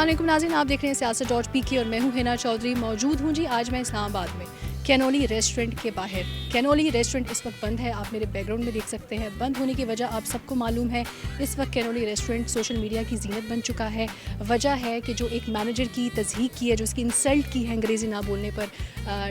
अस्सलाम वालेकुम नाज़रीन, आप देख रहे हैं सियासत.pk और मैं हूं हिना चौधरी। मौजूद हूं जी आज मैं इस्लामाबाद में कैनोली रेस्टोरेंट के बाहर। कैनोली रेस्टोरेंट इस वक्त बंद है, आप मेरे बैकग्राउंड में देख सकते हैं। बंद होने की वजह आप सबको मालूम है। इस वक्त कैनोली रेस्टोरेंट सोशल मीडिया की जीनत बन चुका है। वजह है कि जो एक मैनेजर की तज़हीक की है, जो उसकी इंसल्ट की है अंग्रेज़ी ना बोलने पर,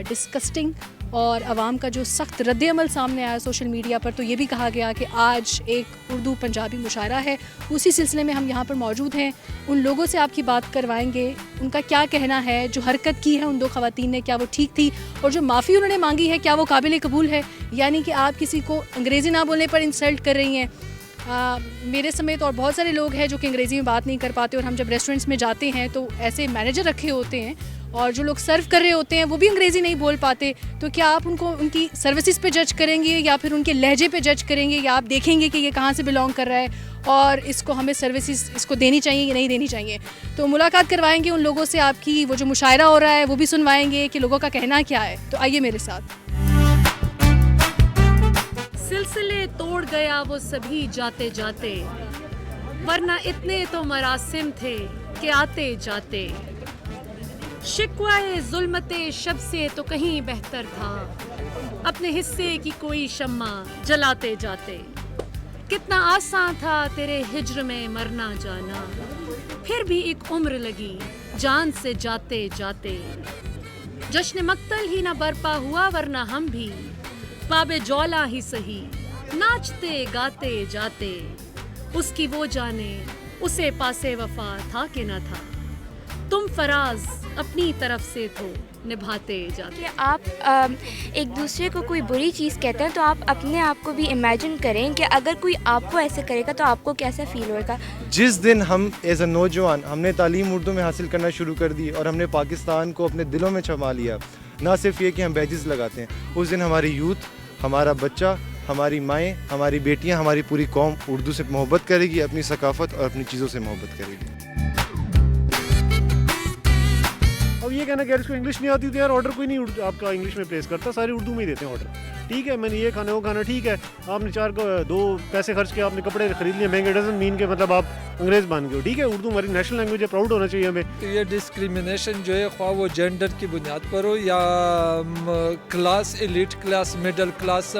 डिस्कस्टिंग, और आवाम का जो सख्त रद्द-ए-अमल सामने आया सोशल मीडिया पर, तो ये भी कहा गया कि आज एक उर्दू पंजाबी मुशायरा है। उसी सिलसिले में हम यहाँ पर मौजूद हैं। उन लोगों से आपकी बात करवाएंगे, उनका क्या कहना है, जो हरकत की है उन दो ख़वातीन ने क्या वो ठीक थी, और जो माफ़ी उन्होंने मांगी है क्या वो काबिल कबूल है। यानी कि आप किसी को अंग्रेज़ी ना बोलने पर इंसल्ट कर रही हैं। मेरे समेत और बहुत सारे लोग हैं जो कि अंग्रेज़ी में बात नहीं कर पाते, और हम जब रेस्टोरेंट्स में जाते हैं तो ऐसे मैनेजर रखे होते हैं और जो लोग सर्व कर रहे होते हैं वो भी अंग्रेज़ी नहीं बोल पाते। तो क्या आप उनको उनकी सर्विसेज पे जज करेंगे या फिर उनके लहजे पे जज करेंगे, या आप देखेंगे कि ये कहाँ से बिलोंग कर रहा है और इसको हमें सर्विसेज इसको देनी चाहिए या नहीं देनी चाहिए। तो मुलाकात करवाएंगे उन लोगों से, आपकी वो जो मुशायरा हो रहा है वो भी सुनवाएंगे कि लोगों का कहना क्या है। तो आइए मेरे साथ। सिलसिले तोड़ गया वो सभी जाते जाते, वरना इतने तो मरासिम थे कि आते जाते। शिकवाए जुल्मते शब से तो कहीं बेहतर था, अपने हिस्से की कोई शम्मा जलाते जाते। कितना आसान था तेरे हिज्र में मरना जाना, फिर भी एक उम्र लगी जान से जाते जाते। जश्न मक्तल ही ना बरपा हुआ, वरना हम भी बाबे जौला ही सही नाचते गाते जाते। उसकी वो जाने उसे पासे वफा था कि ना था, तुम फराज अपनी तरफ से तो निभाते जाते। कि आप एक दूसरे को कोई बुरी चीज़ कहते हैं तो आप अपने आप को भी इमेजिन करें कि अगर कोई आपको ऐसे करेगा तो आपको कैसा फील होगा। जिस दिन हम एज अ नौजवान हमने तालीम उर्दू में हासिल करना शुरू कर दी और हमने पाकिस्तान को अपने दिलों में छमा लिया, ना सिर्फ ये कि हम बैजेस लगाते हैं, उस दिन हमारी यूथ, हमारा बच्चा, हमारी माएँ, हमारी बेटियाँ, हमारी पूरी कौम उर्दू से मोहब्बत करेगी, अपनी सकाफ़त और अपनी चीज़ों से मोहब्बत करेगी। अब ये कहना कि यार इसको इंग्लिश नहीं आती तो यार ऑर्डर कोई नहीं आपका इंग्लिश में प्लेस करता, सारे उर्दू में ही देते हैं ऑर्डर। ठीक है, मैंने ये खाना वो खाना, ठीक है, आपने दो पैसे खर्च के आपने कपड़े खरीद लिए महंगे, डजन मीन के मतलब आप अंग्रेज़ बन गए हो। ठीक है, उर्दू हमारी नेशनल लैंग्वेज है, प्राउड होना चाहिए हमें। तो ये डिस्क्रिमिनेशन जो है, ख्वाह वो जेंडर की बुनियाद पर हो या class, elite class, middle class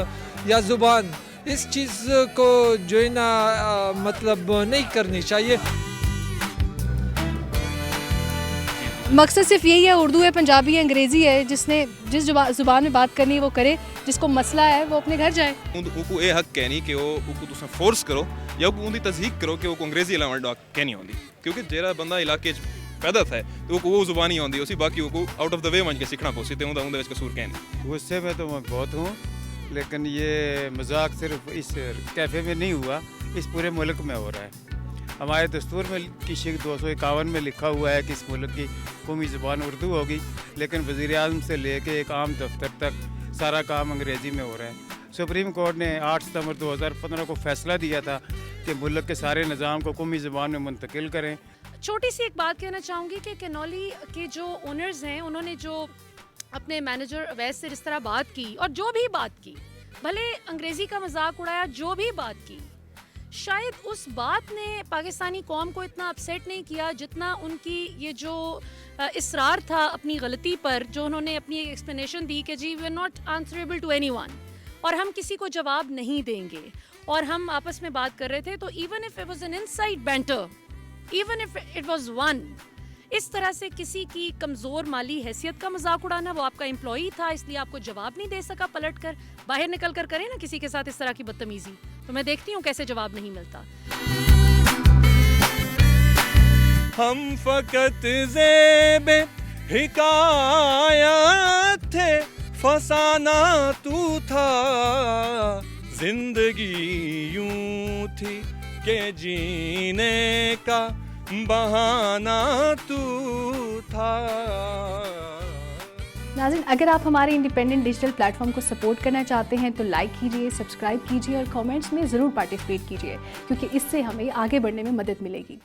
या ज़ुबान, इस चीज़ को जो है ना मतलब नहीं करनी चाहिए। मकसद सिर्फ यही है, उर्दू है, पंजाबी है, अंग्रेज़ी है, जिसने जिस ज़ुबान में बात करनी है वो करे, जिसको मसला है वो अपने घर जाए। उनको ये हक कहनी कि वो तुम फोर्स करो या उनकी तस्दीक करो कि वो अंग्रेज़ी अलावा कहनी होंगी, क्योंकि जेरा बंदा इलाके पैदा था तो वो जुबान ही आती उसी, बाकी वो आउट ऑफ द वे मन के सीखना पोसी तो उनके कसूर कहने। गुस्से में तो मैं बहुत हूँ, लेकिन ये मजाक सिर्फ इस कैफ़े में नहीं हुआ, इस पूरे मुल्क में हो रहा है। हमारे दस्तूर में की शिक 251 में लिखा हुआ है कि इस मुल्क की कौमी ज़ुबान उर्दू होगी, लेकिन वज़ीर-ए-आज़म से लेके एक आम दफ्तर तक सारा काम अंग्रेज़ी में हो रहा है। सुप्रीम कोर्ट ने 8 सितंबर 2015 को फैसला दिया था कि मुल्क के सारे निज़ाम को कौमी ज़ुबान में मुंतकिल करें। छोटी सी एक बात कहना चाहूँगी कि कैनोली के जो ओनर्स हैं, उन्होंने जो अपने मैनेजर अवैस से जिस तरह बात की, और जो भी बात की, भले अंग्रेज़ी का मजाक उड़ाया, जो भी बात की, शायद उस बात ने पाकिस्तानी कौम को इतना अपसेट नहीं किया जितना उनकी ये जो इसरार था अपनी गलती पर, जो उन्होंने अपनी एक एक्सप्लेनेशन दी कि जी we are not answerable to anyone, और हम किसी को जवाब नहीं देंगे, और हम आपस में बात कर रहे थे। तो even if it was an inside banter, even if it was one, इस तरह से किसी की कमज़ोर माली हैसियत का मजाक उड़ाना, वो आपका एम्प्लॉई था इसलिए आपको जवाब नहीं दे सका, पलट कर बाहर निकल कर करें ना किसी के साथ इस तरह की बदतमीजी, तो मैं देखती हूँ कैसे जवाब नहीं मिलता। हम फकत ज़ेबे हिकायत थे, फसाना तू था, जिंदगी यूं थी के जीने का बहाना तू था। नाज़रीन, अगर आप हमारे इंडिपेंडेंट डिजिटल प्लेटफॉर्म को सपोर्ट करना चाहते हैं तो लाइक कीजिए, सब्सक्राइब कीजिए और कमेंट्स में ज़रूर पार्टिसिपेट कीजिए, क्योंकि इससे हमें आगे बढ़ने में मदद मिलेगी।